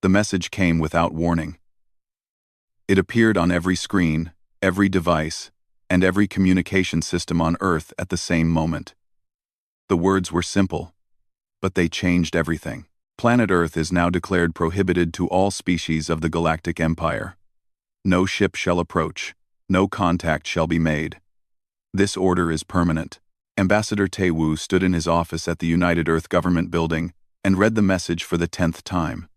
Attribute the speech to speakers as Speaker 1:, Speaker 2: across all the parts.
Speaker 1: The message came without warning. It appeared on every screen, every device, and every communication system on Earth at the same moment. The words were simple, but they changed everything. Planet Earth is now declared prohibited to all species of the Galactic Empire. No ship shall approach. No contact shall be made. This order is permanent. Ambassador Tae-woo stood in his office at the United Earth Government building and read the message for the 10th time.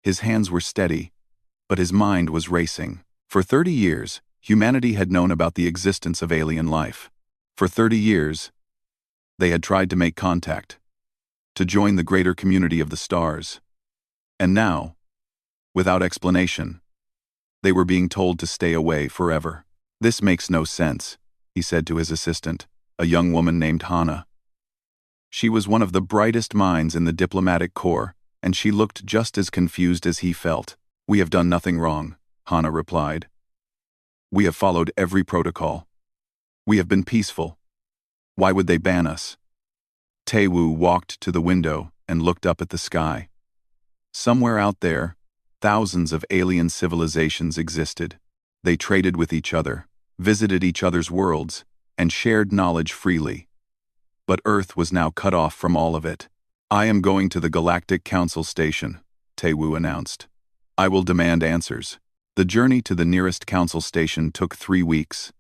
Speaker 1: His hands were steady, but his mind was racing. For 30 years, humanity had known about the existence of alien life. For 30 years, they had tried to make contact, to join the greater community of the stars. And now, without explanation, they were being told to stay away forever. "This makes no sense," he said to his assistant, a young woman named Hana. She was one of the brightest minds in the diplomatic corps, and she looked just as confused as he felt. "We have done nothing wrong," Hana replied. "We have followed every protocol. We have been peaceful. Why would they ban us?" Tae-woo walked to the window and looked up at the sky. Somewhere out there, thousands of alien civilizations existed. They traded with each other, visited each other's worlds, and shared knowledge freely. But Earth was now cut off from all of it. "I am going to the Galactic Council Station," Tae-woo announced. "I will demand answers." The journey to the nearest council station took 3 weeks.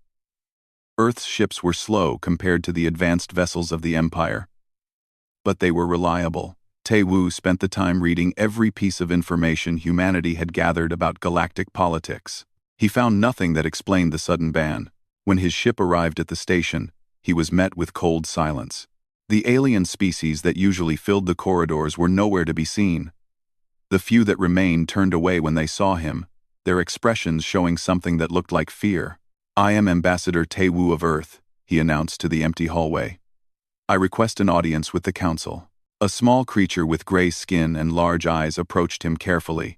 Speaker 1: Earth's ships were slow compared to the advanced vessels of the Empire, but they were reliable. Tae-woo spent the time reading every piece of information humanity had gathered about galactic politics. He found nothing that explained the sudden ban. When his ship arrived at the station, he was met with cold silence. The alien species that usually filled the corridors were nowhere to be seen. The few that remained turned away when they saw him, their expressions showing something that looked like fear. "I am Ambassador Tae-woo of Earth," he announced to the empty hallway. "I request an audience with the council." A small creature with gray skin and large eyes approached him carefully.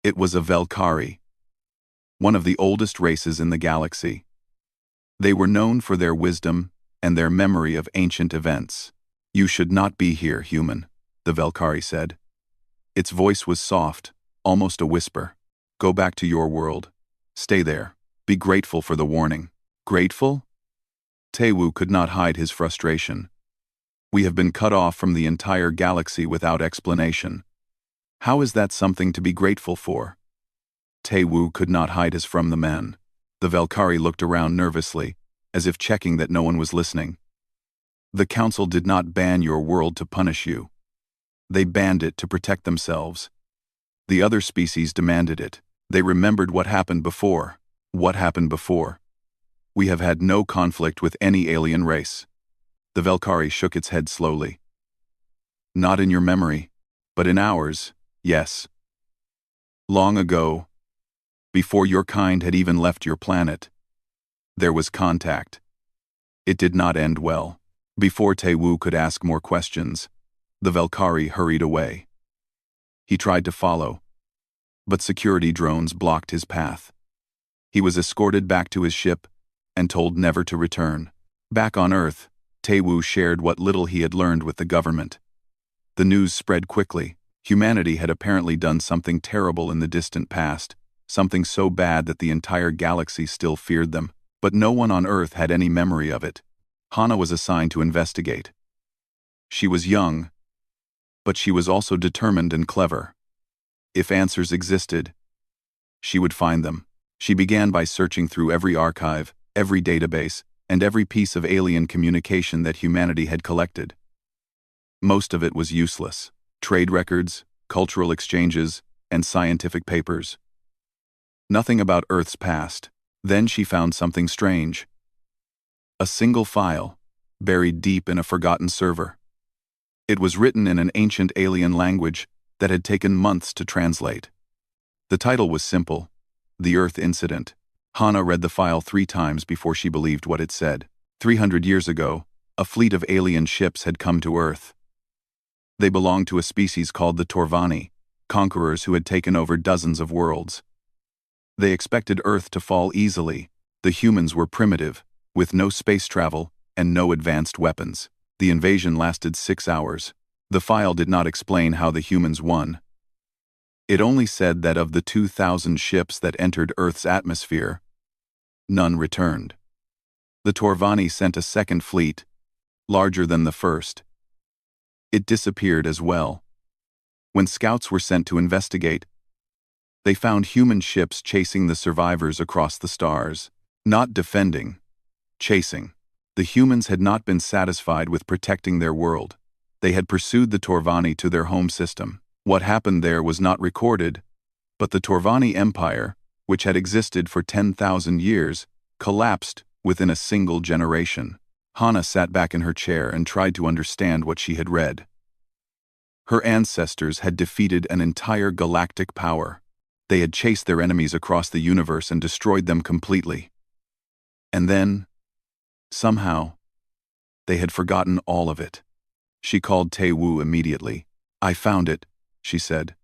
Speaker 1: It was a Valkyrie, one of the oldest races in the galaxy. They were known for their wisdom and their memory of ancient events. "You should not be here, human," the Valkyrie said. Its voice was soft, almost a whisper. "Go back to your world. Stay there. Be grateful for the warning." "Grateful?" Tae-woo could not hide his frustration. "We have been cut off from the entire galaxy without explanation. How is that something to be grateful for?" Tae-woo could not hide his from the men. The Valkyrie looked around nervously, as if checking that no one was listening. "The council did not ban your world to punish you. They banned it to protect themselves. The other species demanded it. They remembered what happened before." "What happened before?" "We have had no conflict with any alien race." The Valkyrie shook its head slowly. "Not in your memory, but in ours, yes. Long ago, before your kind had even left your planet, there was contact. It did not end well." Before Tae-woo could ask more questions, the Valkyrie hurried away. He tried to follow, but security drones blocked his path. He was escorted back to his ship and told never to return. Back on Earth, Tae-woo shared what little he had learned with the government. The news spread quickly. Humanity had apparently done something terrible in the distant past, something so bad that the entire galaxy still feared them, but no one on Earth had any memory of it. Hana was assigned to investigate. She was young, but she was also determined and clever. If answers existed, she would find them. She began by searching through every archive, every database, and every piece of alien communication that humanity had collected. Most of it was useless. Trade records, cultural exchanges, and scientific papers. Nothing about Earth's past. Then she found something strange. A single file, buried deep in a forgotten server. It was written in an ancient alien language that had taken months to translate. The title was simple: The Earth Incident. Hana read the file 3 times before she believed what it said. 300 years ago, a fleet of alien ships had come to Earth. They belonged to a species called the Torvani, conquerors who had taken over dozens of worlds. They expected Earth to fall easily. The humans were primitive, with no space travel and no advanced weapons. The invasion lasted 6 hours. The file did not explain how the humans won, It only said that of the 2,000 ships that entered Earth's atmosphere, none returned. The Torvani sent a second fleet, larger than the first. It disappeared as well. When scouts were sent to investigate, they found human ships chasing the survivors across the stars. Not defending, chasing. The humans had not been satisfied with protecting their world. They had pursued the Torvani to their home system. What happened there was not recorded, but the Torvani Empire, which had existed for 10,000 years, collapsed within a single generation. Hana sat back in her chair and tried to understand what she had read. Her ancestors had defeated an entire galactic power. They had chased their enemies across the universe and destroyed them completely. And then, somehow, they had forgotten all of it. She called Tae-woo immediately. "I found it," she said.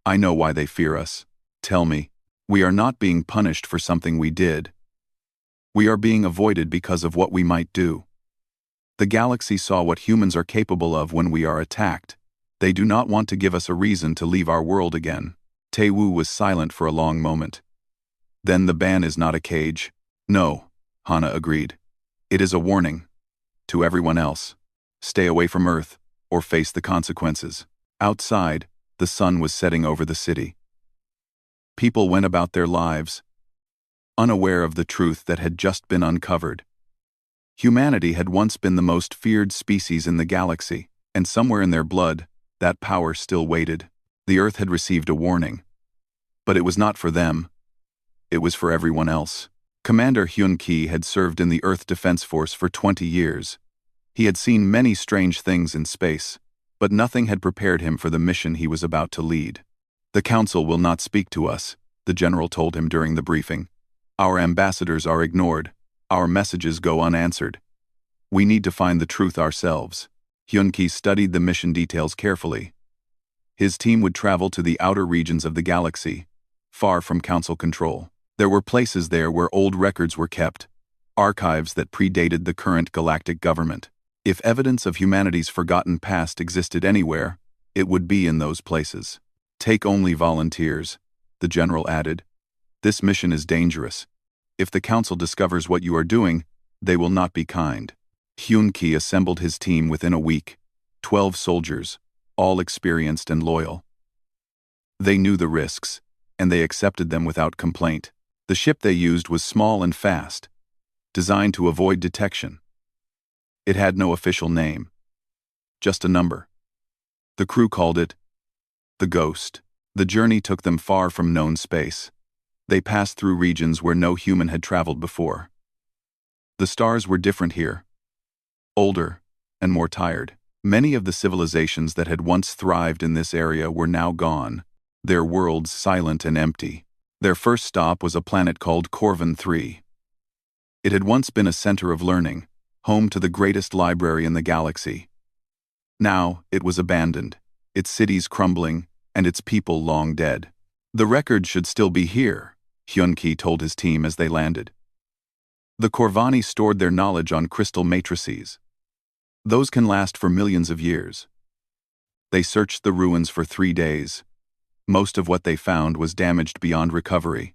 Speaker 1: "I know why they fear us. Tell me, we are not being punished for something we did. We are being avoided because of what we might do. The galaxy saw what humans are capable of when we are attacked. They do not want to give us a reason to leave our world again." Tae-woo was silent for a long moment. "Then the ban is not a cage?" "No," Hana agreed. "It is a warning. To everyone else. Stay away from Earth, or face the consequences." Outside, the sun was setting over the city. People went about their lives, unaware of the truth that had just been uncovered. Humanity had once been the most feared species in the galaxy, and somewhere in their blood, that power still waited. The Earth had received a warning. But it was not for them. It was for everyone else. Commander Hyun-ki had served in the Earth Defense Force for 20 years. He had seen many strange things in space, but nothing had prepared him for the mission he was about to lead. "The Council will not speak to us," the general told him during the briefing. "Our ambassadors are ignored. Our messages go unanswered. We need to find the truth ourselves." Hyun-ki studied the mission details carefully. His team would travel to the outer regions of the galaxy, far from Council control. There were places there where old records were kept, archives that predated the current galactic government. If evidence of humanity's forgotten past existed anywhere, it would be in those places. "Take only volunteers," the general added. "This mission is dangerous. If the Council discovers what you are doing, they will not be kind." Hyun-ki assembled his team within a week, 12 soldiers, all experienced and loyal. They knew the risks, and they accepted them without complaint. The ship they used was small and fast, designed to avoid detection. It had no official name, just a number. The crew called it the Ghost. The journey took them far from known space. They passed through regions where no human had traveled before. The stars were different here, older and more tired. Many of the civilizations that had once thrived in this area were now gone, their worlds silent and empty. Their first stop was a planet called Corvin 3. It had once been a center of learning, home to the greatest library in the galaxy. Now, it was abandoned, its cities crumbling, and its people long dead. "The record should still be here," Hyun-ki told his team as they landed. The Corvani stored their knowledge on crystal matrices. Those can last for millions of years. They searched the ruins for 3 days. Most of what they found was damaged beyond recovery.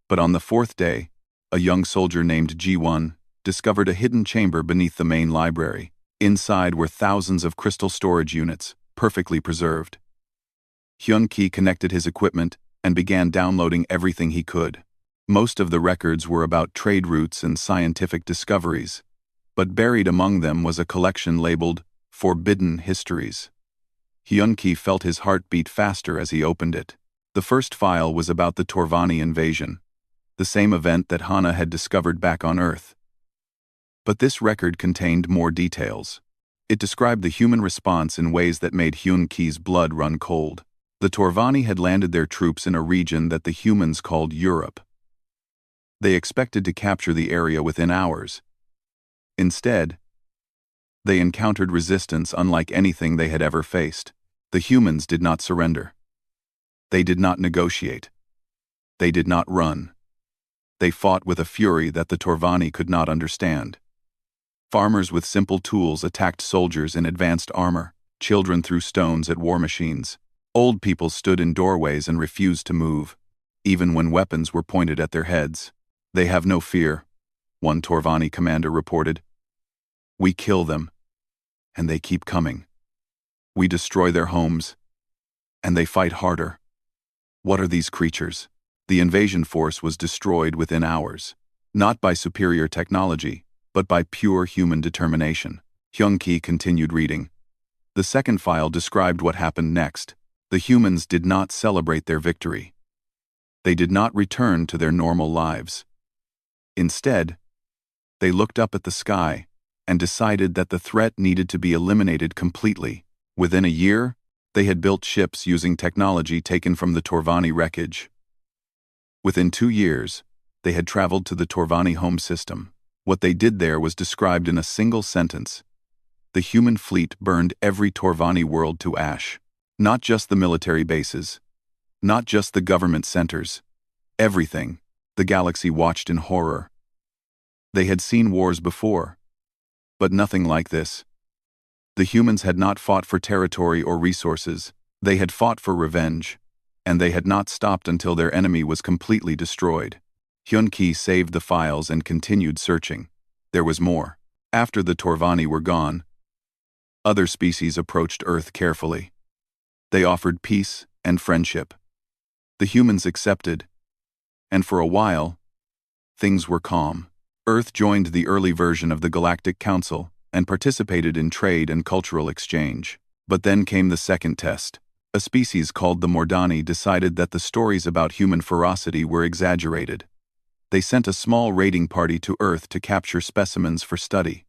Speaker 1: But on the 4th day, a young soldier named Ji-won discovered a hidden chamber beneath the main library. Inside were thousands of crystal storage units, perfectly preserved. Hyun-ki connected his equipment and began downloading everything he could. Most of the records were about trade routes and scientific discoveries, but buried among them was a collection labeled Forbidden Histories. Hyun-ki felt his heart beat faster as he opened it. The first file was about the Torvani invasion, the same event that Hana had discovered back on Earth. But this record contained more details. It described the human response in ways that made Hyun-ki's blood run cold. The Torvani had landed their troops in a region that the humans called Europe. They expected to capture the area within hours. Instead, they encountered resistance unlike anything they had ever faced. The humans did not surrender. They did not negotiate. They did not run. They fought with a fury that the Torvani could not understand. Farmers with simple tools attacked soldiers in advanced armor. Children threw stones at war machines. Old people stood in doorways and refused to move, even when weapons were pointed at their heads. "They have no fear," one Torvani commander reported. "We kill them, and they keep coming. We destroy their homes, and they fight harder." What are these creatures? The invasion force was destroyed within hours, not by superior technology, but by pure human determination. Hyun-ki continued reading. The second file described what happened next. The humans did not celebrate their victory. They did not return to their normal lives. Instead, they looked up at the sky and decided that the threat needed to be eliminated completely. Within a year, they had built ships using technology taken from the Torvani wreckage. Within 2 years, they had traveled to the Torvani home system. What they did there was described in a single sentence. The human fleet burned every Torvani world to ash. Not just the military bases. Not just the government centers. Everything. The galaxy watched in horror. They had seen wars before, but nothing like this. The humans had not fought for territory or resources. They had fought for revenge, and they had not stopped until their enemy was completely destroyed. Hyun-ki saved the files and continued searching. There was more. After the Torvani were gone, other species approached Earth carefully. They offered peace and friendship. The humans accepted, and for a while, things were calm. Earth joined the early version of the Galactic Council and participated in trade and cultural exchange. But then came the second test. A species called the Mordani decided that the stories about human ferocity were exaggerated. They sent a small raiding party to Earth to capture specimens for study.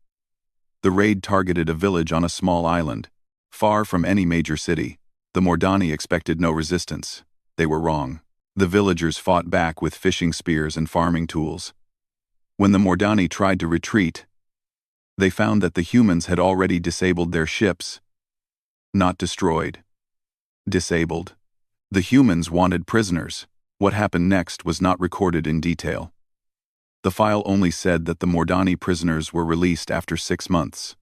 Speaker 1: The raid targeted a village on a small island, far from any major city. The Mordani expected no resistance. They were wrong. The villagers fought back with fishing spears and farming tools. When the Mordani tried to retreat, they found that the humans had already disabled their ships. Not destroyed. Disabled. The humans wanted prisoners. What happened next was not recorded in detail. The file only said that the Mordani prisoners were released after 6 months.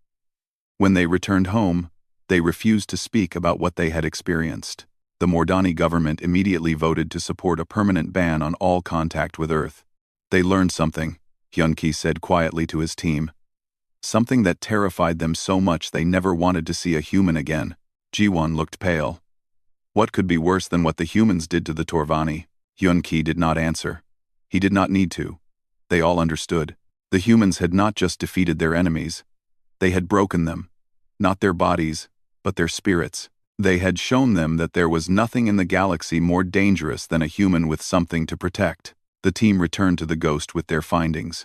Speaker 1: When they returned home, they refused to speak about what they had experienced. The Mordani government immediately voted to support a permanent ban on all contact with Earth. They learned something, Hyun-ki said quietly to his team. Something that terrified them so much they never wanted to see a human again. Ji-won looked pale. What could be worse than what the humans did to the Torvani? Hyun-ki did not answer. He did not need to. They all understood. The humans had not just defeated their enemies. They had broken them. Not their bodies, but their spirits. They had shown them that there was nothing in the galaxy more dangerous than a human with something to protect. The team returned to the Ghost with their findings.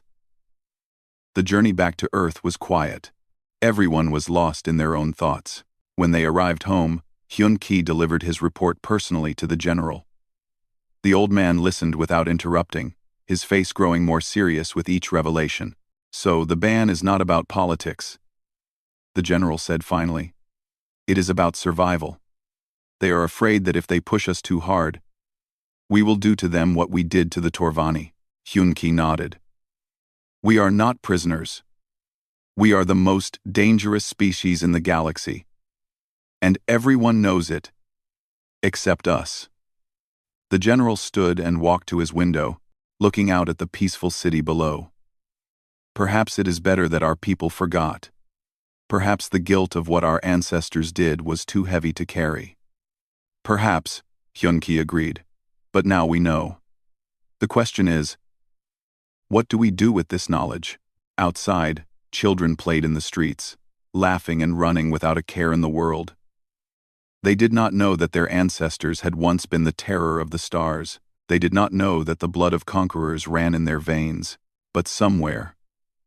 Speaker 1: The journey back to Earth was quiet. Everyone was lost in their own thoughts. When they arrived home, Hyun-ki delivered his report personally to the general. The old man listened without interrupting, his face growing more serious with each revelation. "So the ban is not about politics," the general said finally. "It is about survival. They are afraid that if they push us too hard, we will do to them what we did to the Torvani." Hyun-ki nodded. "We are not prisoners. We are the most dangerous species in the galaxy. And everyone knows it, except us." The general stood and walked to his window, looking out at the peaceful city below. "Perhaps it is better that our people forgot. Perhaps the guilt of what our ancestors did was too heavy to carry." "Perhaps," Hyun-ki agreed. "But now we know. The question is, what do we do with this knowledge?" Outside, children played in the streets, laughing and running without a care in the world. They did not know that their ancestors had once been the terror of the stars. They did not know that the blood of conquerors ran in their veins. But somewhere,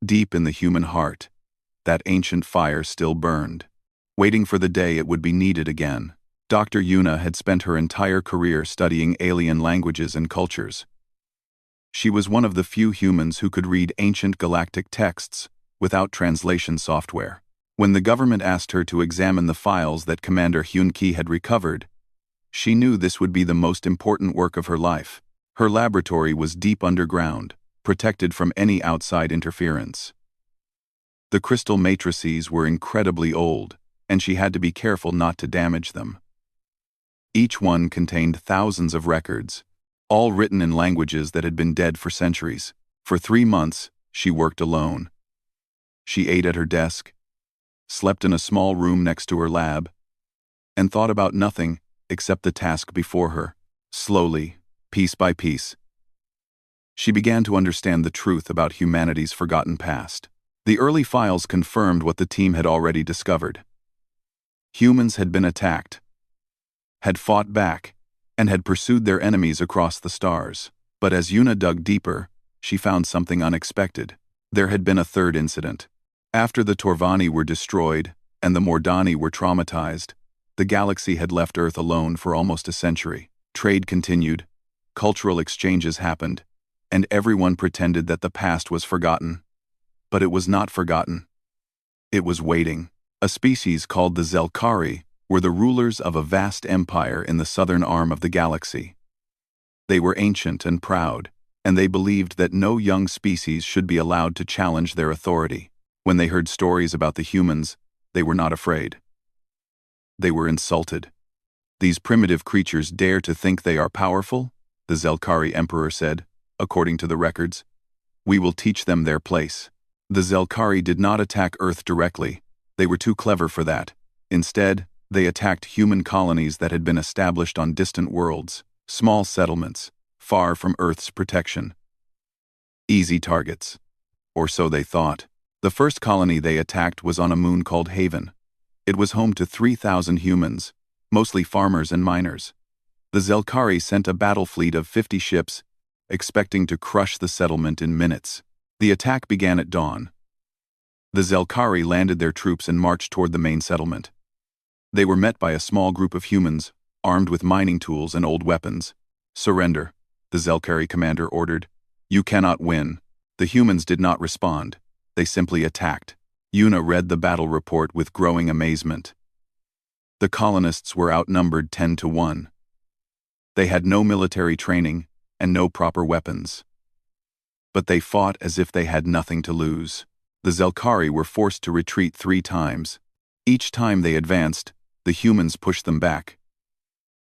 Speaker 1: deep in the human heart, that ancient fire still burned, waiting for the day it would be needed again. Dr. Yuna had spent her entire career studying alien languages and cultures. She was one of the few humans who could read ancient galactic texts without translation software. When the government asked her to examine the files that Commander Hyun-ki had recovered, she knew this would be the most important work of her life. Her laboratory was deep underground, protected from any outside interference. The crystal matrices were incredibly old, and she had to be careful not to damage them. Each one contained thousands of records, all written in languages that had been dead for centuries. For 3 months, she worked alone. She ate at her desk, slept in a small room next to her lab, and thought about nothing except the task before her. Slowly, piece by piece, she began to understand the truth about humanity's forgotten past. The early files confirmed what the team had already discovered. Humans had been attacked, had fought back, and had pursued their enemies across the stars. But as Yuna dug deeper, she found something unexpected. There had been a third incident. After the Torvani were destroyed and the Mordani were traumatized, the galaxy had left Earth alone for almost a century. Trade continued, cultural exchanges happened, and everyone pretended that the past was forgotten. But it was not forgotten. It was waiting. A species called the Zelkari were the rulers of a vast empire in the southern arm of the galaxy. They were ancient and proud, and they believed that no young species should be allowed to challenge their authority. When they heard stories about the humans, they were not afraid. They were insulted. These primitive creatures dare to think they are powerful, the Zelkari emperor said, according to the records. We will teach them their place. The Zelkari did not attack Earth directly. They were too clever for that. Instead, they attacked human colonies that had been established on distant worlds, small settlements, far from Earth's protection. Easy targets. Or so they thought. The first colony they attacked was on a moon called Haven. It was home to 3,000 humans, mostly farmers and miners. The Zelkari sent a battle fleet of 50 ships, expecting to crush the settlement in minutes. The attack began at dawn. The Zelkari landed their troops and marched toward the main settlement. They were met by a small group of humans, armed with mining tools and old weapons. Surrender, the Zelkari commander ordered. You cannot win. The humans did not respond. They simply attacked. Yuna read the battle report with growing amazement. The colonists were outnumbered 10-1. They had no military training and no proper weapons. But they fought as if they had nothing to lose. The Zelkari were forced to retreat 3 times. Each time they advanced, the humans pushed them back.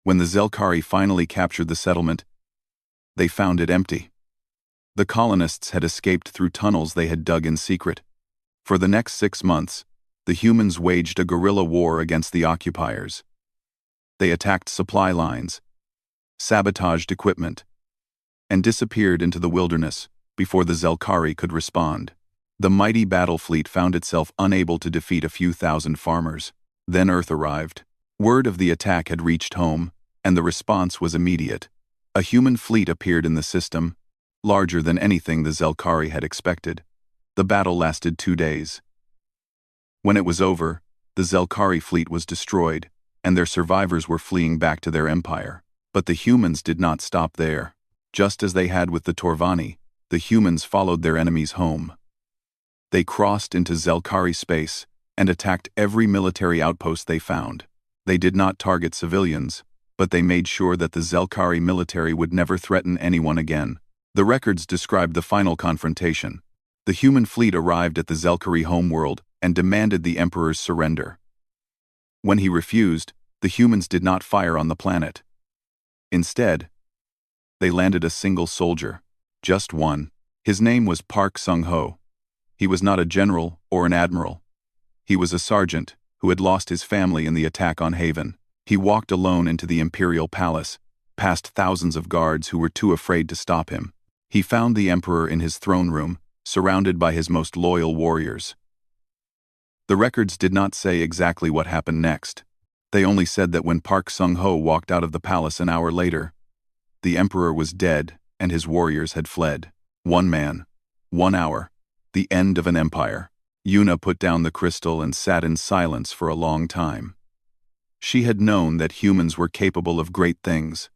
Speaker 1: When the Zelkari finally captured the settlement, they found it empty. The colonists had escaped through tunnels they had dug in secret. For the next 6 months, the humans waged a guerrilla war against the occupiers. They attacked supply lines, sabotaged equipment, and disappeared into the wilderness before the Zelkari could respond. The mighty battle fleet found itself unable to defeat a few thousand farmers. Then Earth arrived. Word of the attack had reached home, and the response was immediate. A human fleet appeared in the system, larger than anything the Zelkari had expected. The battle lasted 2 days. When it was over, the Zelkari fleet was destroyed, and their survivors were fleeing back to their empire. But the humans did not stop there. Just as they had with the Torvani, the humans followed their enemies home. They crossed into Zelkari space and attacked every military outpost they found. They did not target civilians, but they made sure that the Zelkari military would never threaten anyone again. The records described the final confrontation. The human fleet arrived at the Zelkari homeworld and demanded the Emperor's surrender. When he refused, the humans did not fire on the planet. Instead, they landed a single soldier, just one. His name was Park Sung-ho. He was not a general or an admiral. He was a sergeant who had lost his family in the attack on Haven. He walked alone into the imperial palace, past thousands of guards who were too afraid to stop him. He found the emperor in his throne room, surrounded by his most loyal warriors. The records did not say exactly what happened next. They only said that when Park Sung-ho walked out of the palace an hour later, the emperor was dead and his warriors had fled. 1 man, 1 hour, the end of an empire. Yuna put down the crystal and sat in silence for a long time. She had known that humans were capable of great things,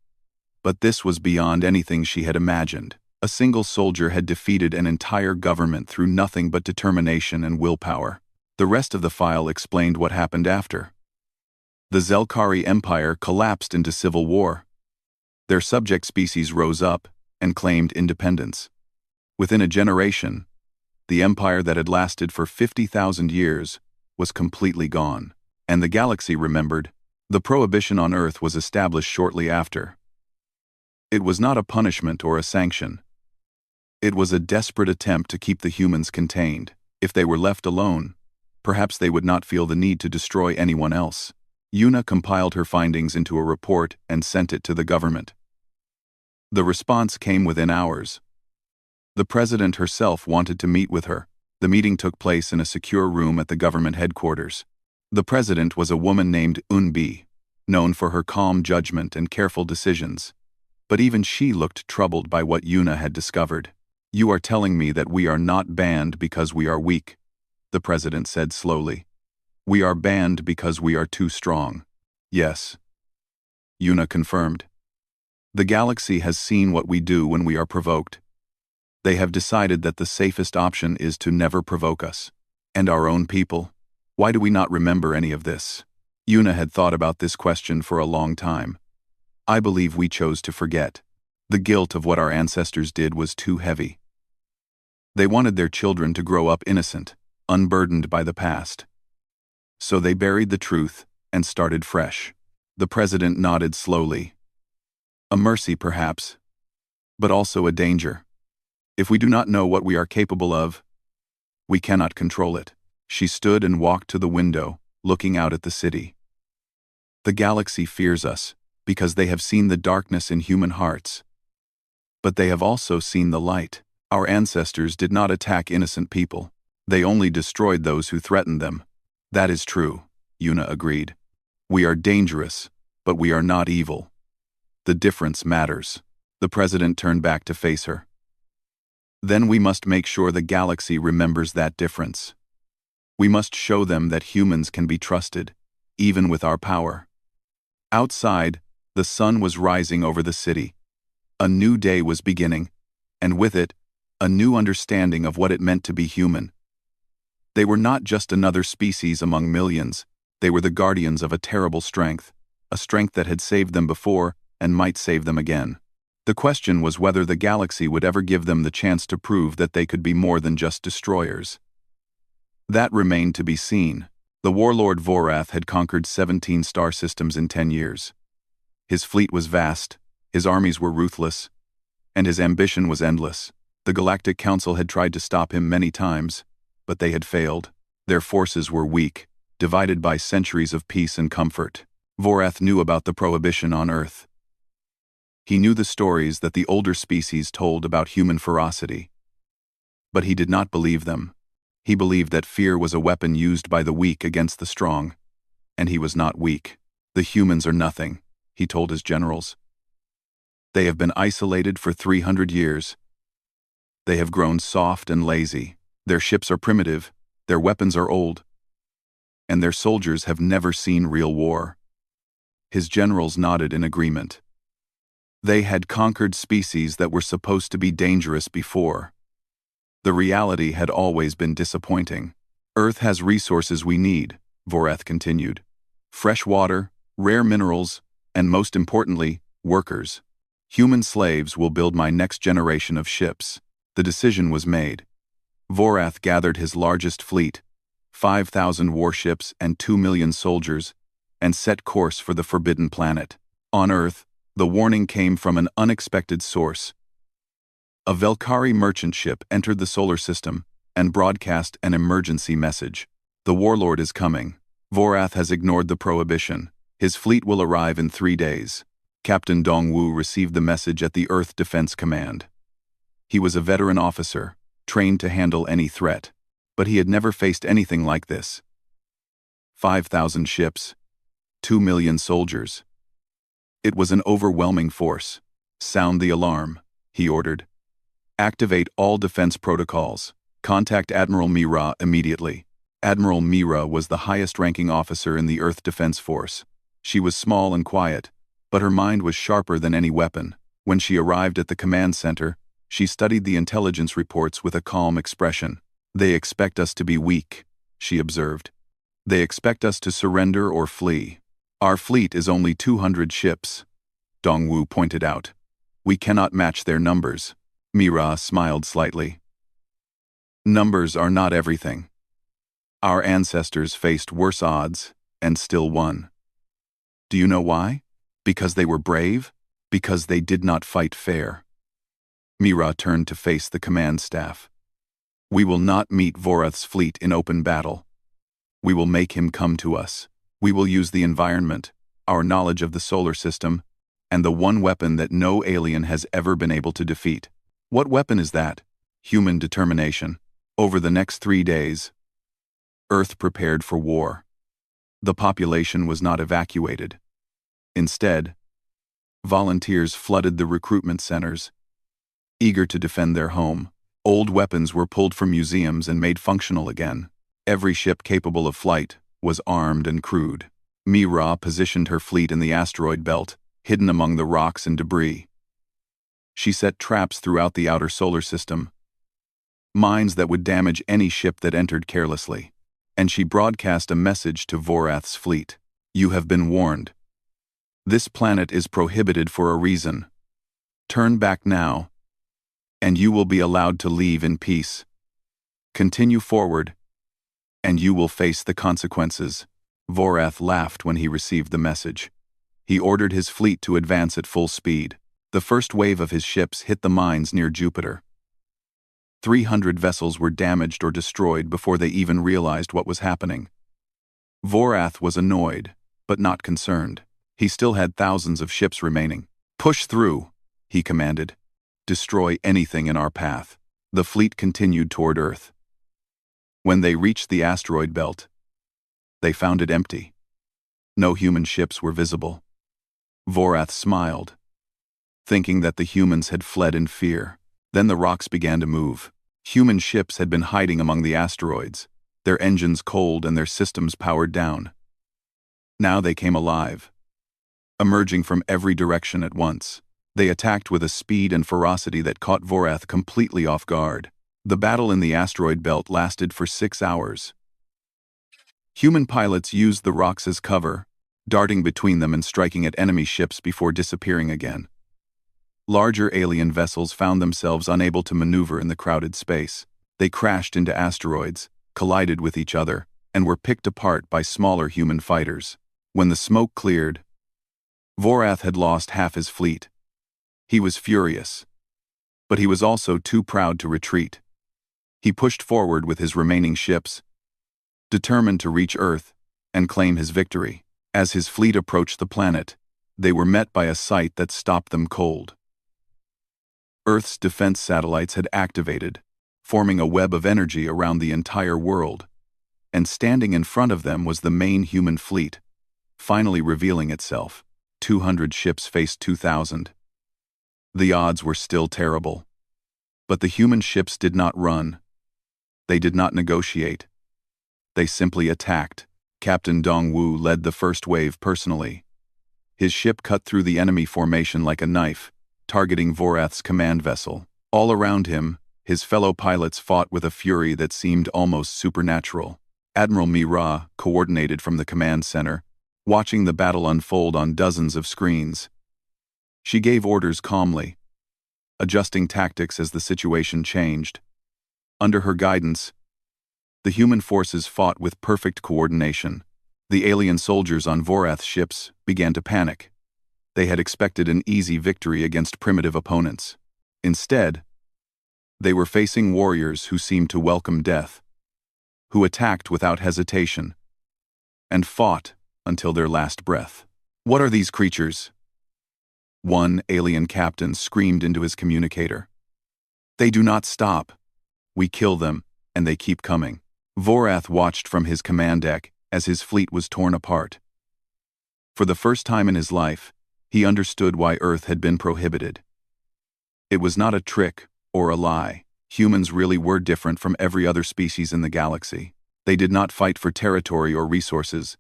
Speaker 1: but this was beyond anything she had imagined. A single soldier had defeated an entire government through nothing but determination and willpower. The rest of the file explained what happened after. The Zelkari Empire collapsed into civil war. Their subject species rose up and claimed independence. Within a generation, the empire that had lasted for 50,000 years was completely gone, and the galaxy remembered The prohibition on Earth was established shortly after. It was not a punishment or a sanction. It was a desperate attempt to keep the humans contained. If they were left alone, perhaps they would not feel the need to destroy anyone else. Yuna compiled her findings into a report and sent it to the government. The response came within hours. The president herself wanted to meet with her. The meeting took place in a secure room at the government headquarters. The president was a woman named Unbi, known for her calm judgment and careful decisions. But even she looked troubled by what Yuna had discovered. "You are telling me that we are not banned because we are weak," the president said slowly. "We are banned because we are too strong." "Yes," Yuna confirmed. "The galaxy has seen what we do when we are provoked. They have decided that the safest option is to never provoke us. And our own people? Why do we not remember any of this?" Yuna had thought about this question for a long time. "I believe we chose to forget. The guilt of what our ancestors did was too heavy. They wanted their children to grow up innocent, unburdened by the past. So they buried the truth and started fresh." The president nodded slowly. "A mercy, perhaps, but also a danger. If we do not know what we are capable of, we cannot control it." She stood and walked to the window, looking out at the city. "The galaxy fears us, because they have seen the darkness in human hearts. But they have also seen the light. Our ancestors did not attack innocent people. They only destroyed those who threatened them." "That is true," Yuna agreed. "We are dangerous, but we are not evil. The difference matters." The president turned back to face her. "Then we must make sure the galaxy remembers that difference. We must show them that humans can be trusted, even with our power." Outside, the sun was rising over the city. A new day was beginning, and with it, a new understanding of what it meant to be human. They were not just another species among millions. They were the guardians of a terrible strength, a strength that had saved them before and might save them again. The question was whether the galaxy would ever give them the chance to prove that they could be more than just destroyers. That remained to be seen. The warlord Vorath had conquered 17 star systems in 10 years. His fleet was vast, his armies were ruthless, and his ambition was endless. The Galactic Council had tried to stop him many times, but they had failed. Their forces were weak, divided by centuries of peace and comfort. Vorath knew about the prohibition on Earth. He knew the stories that the older species told about human ferocity. But he did not believe them. He believed that fear was a weapon used by the weak against the strong. And he was not weak. "The humans are nothing," he told his generals. "They have been isolated for 300 years. They have grown soft and lazy. Their ships are primitive, their weapons are old, and their soldiers have never seen real war." His generals nodded in agreement. They had conquered species that were supposed to be dangerous before. The reality had always been disappointing. "Earth has resources we need," Vorath continued. "Fresh water, rare minerals, and most importantly, workers. Human slaves will build my next generation of ships." The decision was made. Vorath gathered his largest fleet, 5,000 warships and 2 million soldiers, and set course for the Forbidden Planet. On Earth, the warning came from an unexpected source. A Velkari merchant ship entered the solar system and broadcast an emergency message. "The warlord is coming. Vorath has ignored the prohibition. His fleet will arrive in 3 days." Captain Dongwu received the message at the Earth Defense Command. He was a veteran officer, trained to handle any threat, but he had never faced anything like this. 5,000 ships, 2 million soldiers. It was an overwhelming force. "Sound the alarm," he ordered. "Activate all defense protocols. Contact Admiral Mira immediately." Admiral Mira was the highest-ranking officer in the Earth Defense Force. She was small and quiet, but her mind was sharper than any weapon. When she arrived at the command center, she studied the intelligence reports with a calm expression. "They expect us to be weak," she observed. "They expect us to surrender or flee. Our fleet is only 200 ships," Dongwu pointed out. "We cannot match their numbers." Mira smiled slightly. "Numbers are not everything. Our ancestors faced worse odds and still won." Do you know why? Because they were brave? Because they did not fight fair. Mira turned to face the command staff. We will not meet Vorath's fleet in open battle. We will make him come to us. We will use the environment, our knowledge of the solar system, and the one weapon that no alien has ever been able to defeat. What weapon is that? Human determination. Over the next 3 days, Earth prepared for war. The population was not evacuated. Instead, volunteers flooded the recruitment centers, eager to defend their home. Old weapons were pulled from museums and made functional again. Every ship capable of flight was armed and crewed. Mira positioned her fleet in the asteroid belt, hidden among the rocks and debris. She set traps throughout the outer solar system, mines that would damage any ship that entered carelessly. And she broadcast a message to Vorath's fleet. You have been warned. This planet is prohibited for a reason. Turn back now, and you will be allowed to leave in peace. Continue forward, and you will face the consequences. Vorath laughed when he received the message. He ordered his fleet to advance at full speed. The first wave of his ships hit the mines near Jupiter. 300 vessels were damaged or destroyed before they even realized what was happening. Vorath was annoyed, but not concerned. He still had thousands of ships remaining. Push through, he commanded. Destroy anything in our path. The fleet continued toward Earth. When they reached the asteroid belt, they found it empty. No human ships were visible. Vorath smiled, thinking that the humans had fled in fear. Then the rocks began to move. Human ships had been hiding among the asteroids, their engines cold and their systems powered down. Now they came alive, emerging from every direction at once. They attacked with a speed and ferocity that caught Vorath completely off guard. The battle in the asteroid belt lasted for 6 hours. Human pilots used the rocks as cover, darting between them and striking at enemy ships before disappearing again. Larger alien vessels found themselves unable to maneuver in the crowded space. They crashed into asteroids, collided with each other, and were picked apart by smaller human fighters. When the smoke cleared, Vorath had lost half his fleet. He was furious, but he was also too proud to retreat. He pushed forward with his remaining ships, determined to reach Earth and claim his victory. As his fleet approached the planet, they were met by a sight that stopped them cold. Earth's defense satellites had activated, forming a web of energy around the entire world, and standing in front of them was the main human fleet, finally revealing itself. 200 ships faced 2,000. The odds were still terrible. But the human ships did not run. They did not negotiate. They simply attacked. Captain Dongwu led the first wave personally. His ship cut through the enemy formation like a knife, targeting Vorath's command vessel. All around him, his fellow pilots fought with a fury that seemed almost supernatural. Admiral Mira coordinated from the command center, watching the battle unfold on dozens of screens. She gave orders calmly, adjusting tactics as the situation changed. Under her guidance, the human forces fought with perfect coordination. The alien soldiers on Vorath's ships began to panic. They had expected an easy victory against primitive opponents. Instead, they were facing warriors who seemed to welcome death, who attacked without hesitation, and fought until their last breath. What are these creatures? One alien captain screamed into his communicator. They do not stop. We kill them, and they keep coming. Vorath watched from his command deck as his fleet was torn apart. For the first time in his life, he understood why Earth had been prohibited. It was not a trick or a lie. Humans really were different from every other species in the galaxy. They did not fight for territory or resources.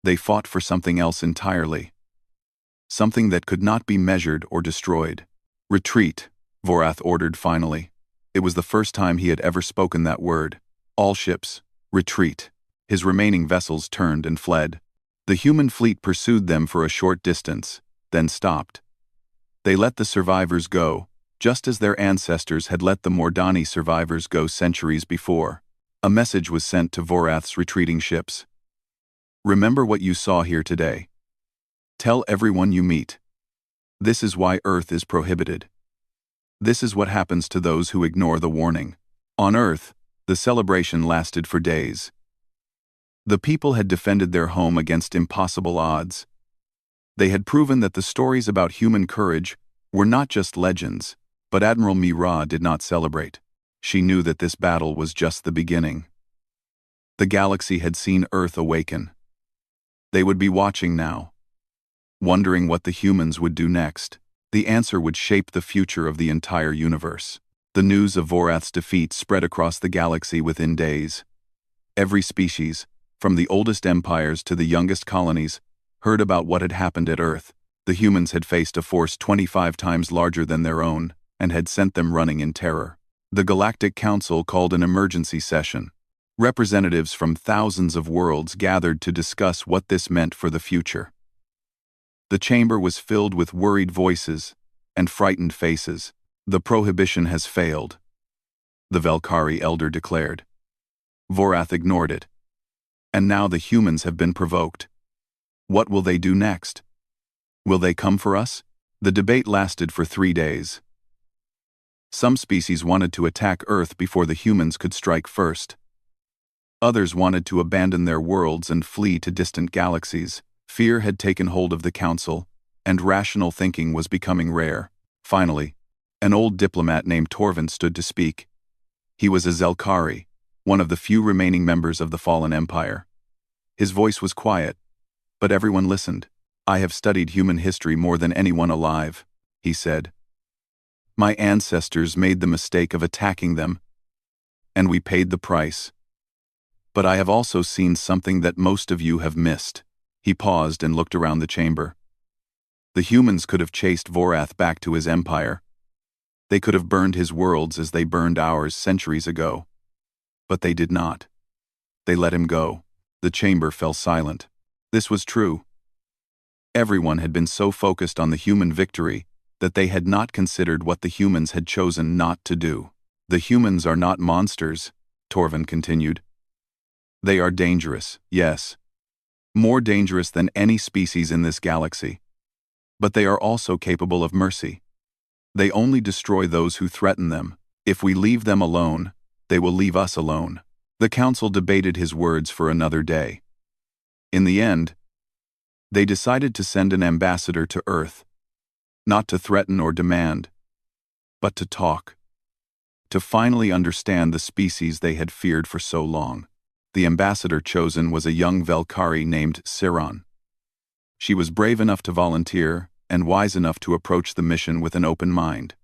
Speaker 1: They fought for something else entirely. Something that could not be measured or destroyed. Retreat, Vorath ordered finally. It was the first time he had ever spoken that word. All ships, retreat. His remaining vessels turned and fled. The human fleet pursued them for a short distance, then stopped. They let the survivors go, just as their ancestors had let the Mordani survivors go centuries before. A message was sent to Vorath's retreating ships. Remember what you saw here today. Tell everyone you meet. This is why Earth is prohibited. This is what happens to those who ignore the warning. On Earth, the celebration lasted for days. The people had defended their home against impossible odds. They had proven that the stories about human courage were not just legends, but Admiral Mira did not celebrate. She knew that this battle was just the beginning. The galaxy had seen Earth awaken. They would be watching now, wondering what the humans would do next. The answer would shape the future of the entire universe. The news of Vorath's defeat spread across the galaxy within days. Every species, from the oldest empires to the youngest colonies, heard about what had happened at Earth. The humans had faced a force 25 times larger than their own, and had sent them running in terror. The Galactic Council called an emergency session. Representatives from thousands of worlds gathered to discuss what this meant for the future. The chamber was filled with worried voices and frightened faces. The prohibition has failed, the Velkhari elder declared. Vorath ignored it. And now the humans have been provoked. What will they do next? Will they come for us? The debate lasted for 3 days. Some species wanted to attack Earth before the humans could strike first. Others wanted to abandon their worlds and flee to distant galaxies. Fear had taken hold of the council, and rational thinking was becoming rare. Finally, an old diplomat named Torvin stood to speak. He was a Zelkari, one of the few remaining members of the fallen empire. His voice was quiet, but everyone listened. "I have studied human history more than anyone alive," he said. "My ancestors made the mistake of attacking them, and we paid the price. But I have also seen something that most of you have missed." He paused and looked around the chamber. The humans could have chased Vorath back to his empire. They could have burned his worlds as they burned ours centuries ago. But they did not. They let him go. The chamber fell silent. This was true. Everyone had been so focused on the human victory that they had not considered what the humans had chosen not to do. "The humans are not monsters," Torvin continued. "They are dangerous, yes. More dangerous than any species in this galaxy. But they are also capable of mercy. They only destroy those who threaten them. If we leave them alone, they will leave us alone." The council debated his words for another day. In the end, they decided to send an ambassador to Earth, not to threaten or demand, but to talk, to finally understand the species they had feared for so long. The ambassador chosen was a young Velkhari named Siran. She was brave enough to volunteer and wise enough to approach the mission with an open mind.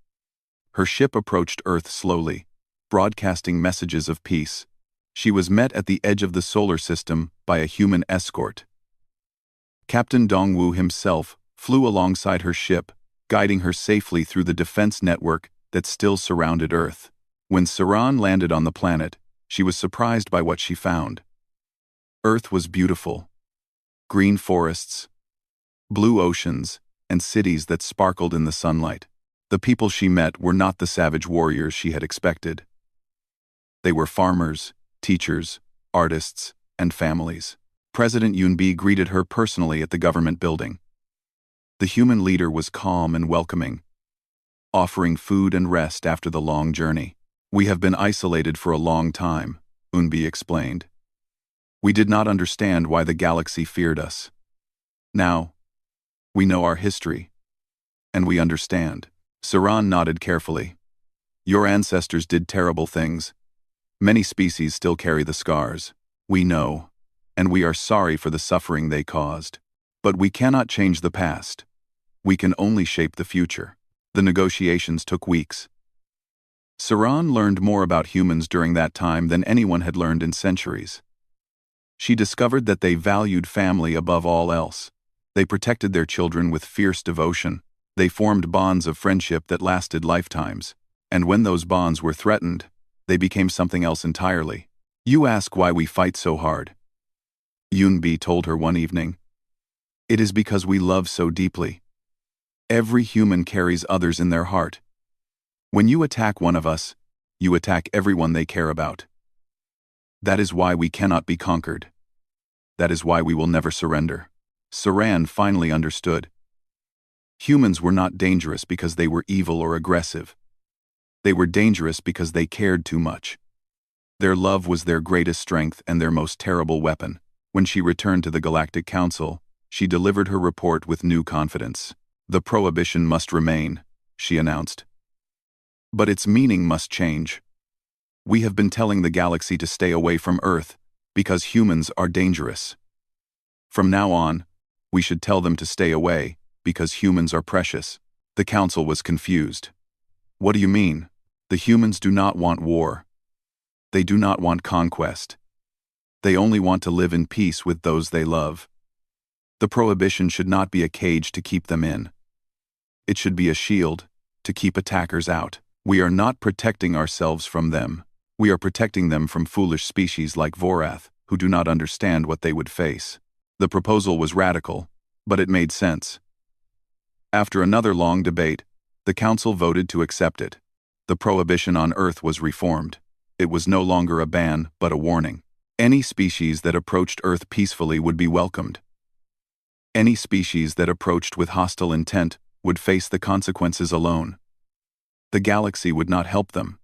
Speaker 1: Her ship approached Earth slowly, broadcasting messages of peace. She was met at the edge of the solar system by a human escort. Captain Dongwu himself flew alongside her ship, guiding her safely through the defense network that still surrounded Earth. When Siran landed on the planet, she was surprised by what she found. Earth was beautiful. Green forests, blue oceans, and cities that sparkled in the sunlight. The people she met were not the savage warriors she had expected. They were farmers, teachers, artists, and families. President Yunbi greeted her personally at the government building. The human leader was calm and welcoming, offering food and rest after the long journey. "We have been isolated for a long time," Yunbi explained. "We did not understand why the galaxy feared us. Now, we know our history, and we understand." Siran nodded carefully. "Your ancestors did terrible things. Many species still carry the scars. We know, and we are sorry for the suffering they caused. But we cannot change the past. We can only shape the future." The negotiations took weeks. Siran learned more about humans during that time than anyone had learned in centuries. She discovered that they valued family above all else. They protected their children with fierce devotion. They formed bonds of friendship that lasted lifetimes. And when those bonds were threatened, they became something else entirely. "You ask why we fight so hard," Yunbi told her one evening. "It is because we love so deeply. Every human carries others in their heart. When you attack one of us, you attack everyone they care about. That is why we cannot be conquered. That is why we will never surrender." Saran finally understood. Humans were not dangerous because they were evil or aggressive. They were dangerous because they cared too much. Their love was their greatest strength and their most terrible weapon. When she returned to the Galactic Council, she delivered her report with new confidence. The prohibition must remain, she announced. But its meaning must change. We have been telling the galaxy to stay away from Earth because humans are dangerous. From now on, we should tell them to stay away because humans are precious. The council was confused. What do you mean? The humans do not want war. They do not want conquest. They only want to live in peace with those they love. The prohibition should not be a cage to keep them in. It should be a shield to keep attackers out. We are not protecting ourselves from them. We are protecting them from foolish species like Vorath, who do not understand what they would face. The proposal was radical, but it made sense. After another long debate, the council voted to accept it. The prohibition on Earth was reformed. It was no longer a ban, but a warning. Any species that approached Earth peacefully would be welcomed. Any species that approached with hostile intent would face the consequences alone. The galaxy would not help them.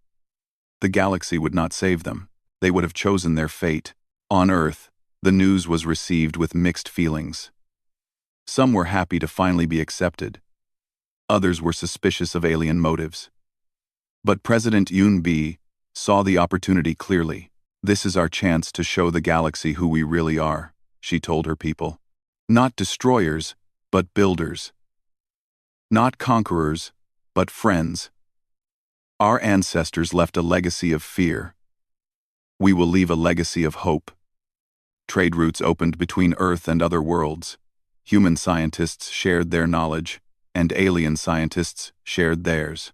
Speaker 1: The galaxy would not save them. They would have chosen their fate. On Earth, the news was received with mixed feelings. Some were happy to finally be accepted. Others were suspicious of alien motives. But President Yoon Bi saw the opportunity clearly. This is our chance to show the galaxy who we really are, she told her people. Not destroyers, but builders. Not conquerors, but friends. Our ancestors left a legacy of fear. We will leave a legacy of hope. Trade routes opened between Earth and other worlds. Human scientists shared their knowledge, and alien scientists shared theirs.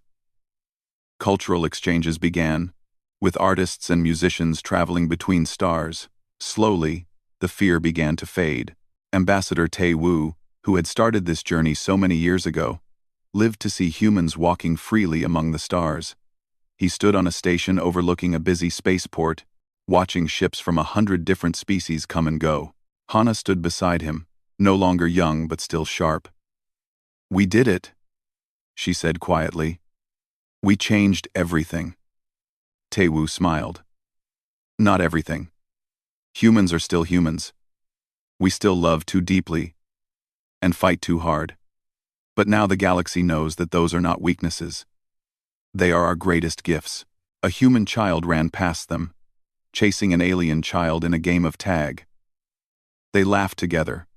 Speaker 1: Cultural exchanges began, with artists and musicians traveling between stars. Slowly, the fear began to fade. Ambassador Tae Woo, who had started this journey so many years ago, lived to see humans walking freely among the stars. He stood on a station overlooking a busy spaceport, watching ships from 100 different species come and go. Hana stood beside him, no longer young but still sharp. "We did it," she said quietly. "We changed everything." Tae-woo smiled. "Not everything. Humans are still humans. We still love too deeply and fight too hard. But now the galaxy knows that those are not weaknesses. They are our greatest gifts." A human child ran past them, chasing an alien child in a game of tag. They laughed together,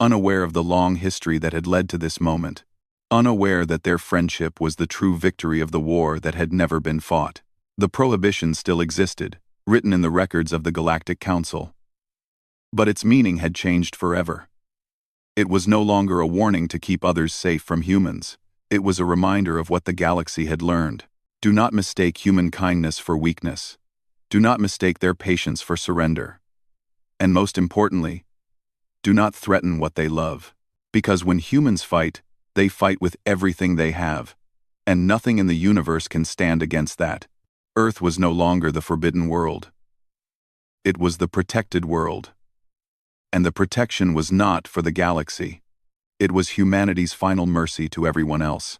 Speaker 1: unaware of the long history that had led to this moment, unaware that their friendship was the true victory of the war that had never been fought. The prohibition still existed, written in the records of the Galactic Council. But its meaning had changed forever. It was no longer a warning to keep others safe from humans. It was a reminder of what the galaxy had learned. Do not mistake human kindness for weakness. Do not mistake their patience for surrender. And most importantly, do not threaten what they love. Because when humans fight, they fight with everything they have. And nothing in the universe can stand against that. Earth was no longer the forbidden world. It was the protected world. And the protection was not for the galaxy. It was humanity's final mercy to everyone else.